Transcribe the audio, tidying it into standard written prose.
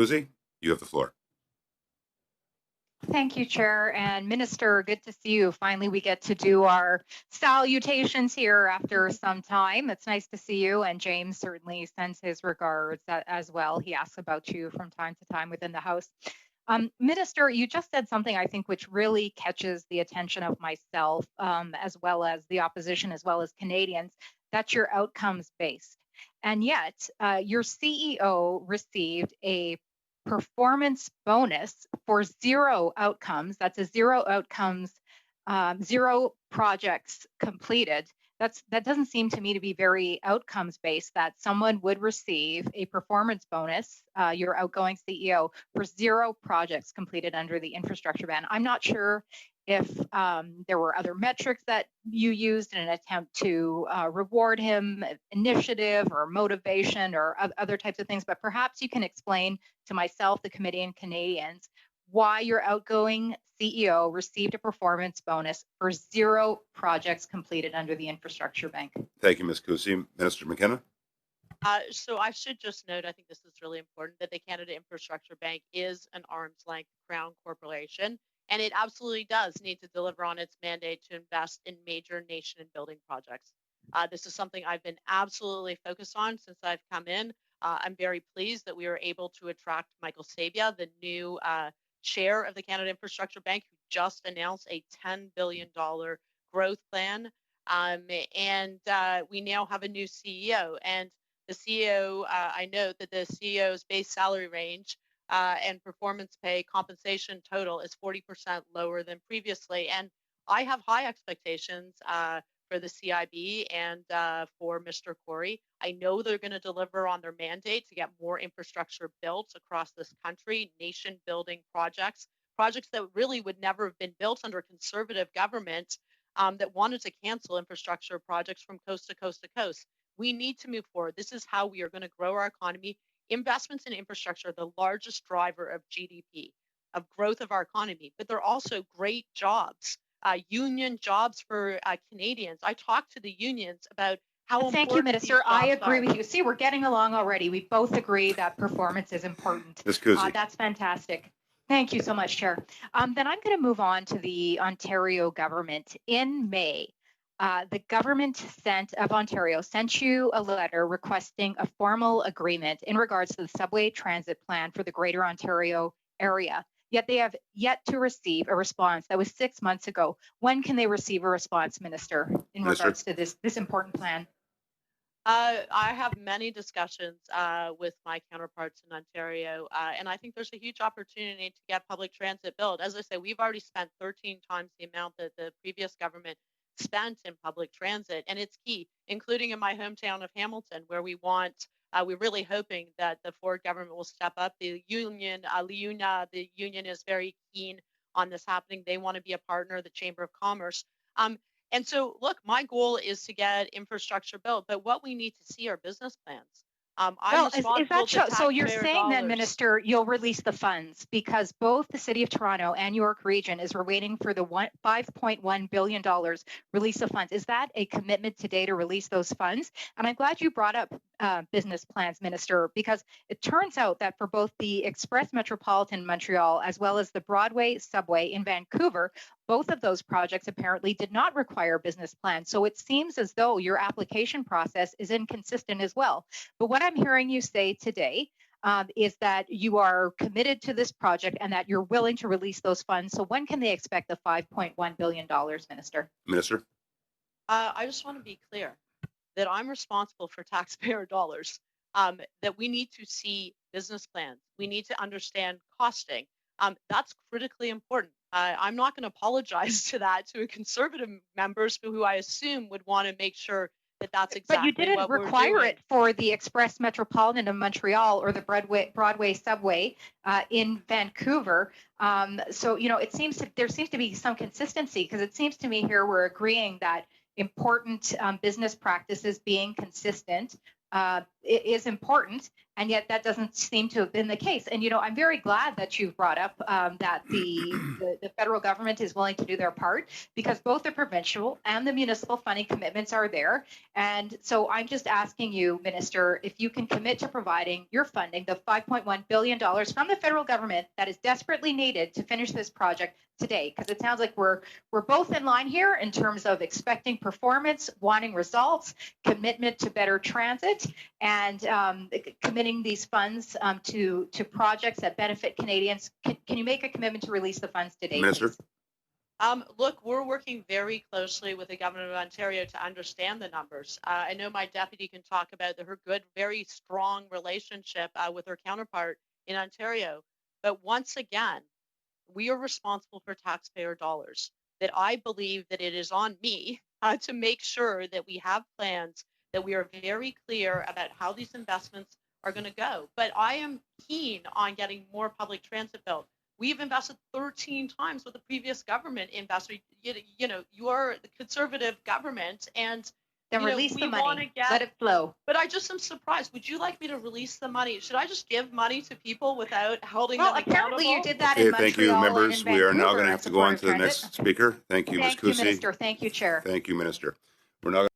Kusie, you have the floor. Thank you, Chair. And Minister, good to see you. Finally, we get to do our salutations here after some time. It's nice to see you. And James certainly sends his regards as well. He asks about you from time to time within the House. Minister, you just said something I think which really catches the attention of myself, as well as the opposition, as well as Canadians, that you're outcomes based. And yet, your CEO received a performance bonus for zero outcomes. That's a zero outcomes, zero projects completed. That doesn't seem to me to be very outcomes based, that someone would receive a performance bonus, your outgoing CEO, for zero projects completed under the infrastructure ban. I'm not sure if there were other metrics that you used in an attempt to reward him, initiative or motivation or other types of things, but perhaps you can explain to myself, the committee, and Canadians why your outgoing CEO received a performance bonus for zero projects completed under the infrastructure bank. Thank you, Ms. Kusie. Minister McKenna. So I should just note, I think this is really important, that the Canada Infrastructure Bank is an arm's length Crown corporation, and it absolutely does need to deliver on its mandate to invest in major nation and building projects. This is something I've been absolutely focused on since I've come in. I'm very pleased that we were able to attract Michael Sabia, the new chair of the Canada Infrastructure Bank, who just announced a $10 billion growth plan. And we now have a new CEO. And the CEO, I note that the CEO's base salary range and performance pay compensation total is 40% lower than previously. And I have high expectations for the CIB and for Mr. Corey. I know they're going to deliver on their mandate to get more infrastructure built across this country, nation building projects that really would never have been built under conservative government that wanted to cancel infrastructure projects from coast to coast to coast. We need to move forward. This is how we are going to grow our economy. Investments in infrastructure are the largest driver of GDP, of growth of our economy, but they're also great jobs. Union jobs for Canadians. I talked to the unions about how important. Thank you, Minister. I agree with you. See, we're getting along already. We both agree that performance is important. Ms. Kusie. That's fantastic. Thank you so much, Chair. Then I'm going to move on to the Ontario government. In May, the government of Ontario sent you a letter requesting a formal agreement in regards to the subway transit plan for the Greater Ontario area. Yet they have yet to receive a response. That was 6 months ago. When can they receive a response, Minister, in regards to this important plan? I have many discussions with my counterparts in Ontario, and I think there's a huge opportunity to get public transit built. As I say, we've already spent 13 times the amount that the previous government spent in public transit, and it's key, including in my hometown of Hamilton, where we're really hoping that the Ford government will step up. The union, LIUNA, the union is very keen on this happening. They want to be a partner, the Chamber of Commerce. And so, look, my goal is to get infrastructure built, but what we need to see are business plans. Is that so? You're saying then, Minister, you'll release the funds because both the City of Toronto and York Region is we're waiting for the $5.1 billion release of funds. Is that a commitment today to release those funds? And I'm glad you brought up business plans, Minister, because it turns out that for both the Express Metropolitan Montreal as well as the Broadway subway in Vancouver, both of those projects apparently did not require business plans. So it seems as though your application process is inconsistent as well. But what I'm hearing you say today is that you are committed to this project and that you're willing to release those funds. So when can they expect the $5.1 billion, Minister? Minister. I just want to be clear that I'm responsible for taxpayer dollars, that we need to see business plans. We need to understand costing. That's critically important. I'm not going to apologize to conservative members who I assume would want to make sure that that's exactly what we're doing. But you didn't require it for the Express Metropolitan of Montreal or the Broadway subway in Vancouver. So, there seems to be some consistency because it seems to me here we're agreeing that important business practices being consistent is important, And yet that doesn't seem to have been the case. And, I'm very glad that you've brought up that the federal government is willing to do their part, because both the provincial and the municipal funding commitments are there. And so I'm just asking you, Minister, if you can commit to providing your funding, the $5.1 billion from the federal government that is desperately needed to finish this project today, because it sounds like we're both in line here in terms of expecting performance, wanting results, commitment to better transit, and committing these funds to projects that benefit Canadians. Can you make a commitment to release the funds today, Minister? please? Look, we're working very closely with the government of Ontario to understand the numbers. I know my deputy can talk about her good, very strong relationship with her counterpart in Ontario. But once again, we are responsible for taxpayer dollars. That I believe that it is on me to make sure that we have plans, that we are very clear about how these investments are going to go. But I am keen on getting more public transit built. We've invested 13 times what the previous government invested. You are the Conservative government, and then release the money. Let it flow. But I just am surprised. Would you like me to release the money? Should I just give money to people without holding them accountable? Well, apparently you did that Okay, in Montreal. Thank you, members. We are now going to have to go on to the transit. next speaker. Thank you, Ms. Thank you, Kusie. Minister. Thank you, Chair. Thank you, Minister. We're now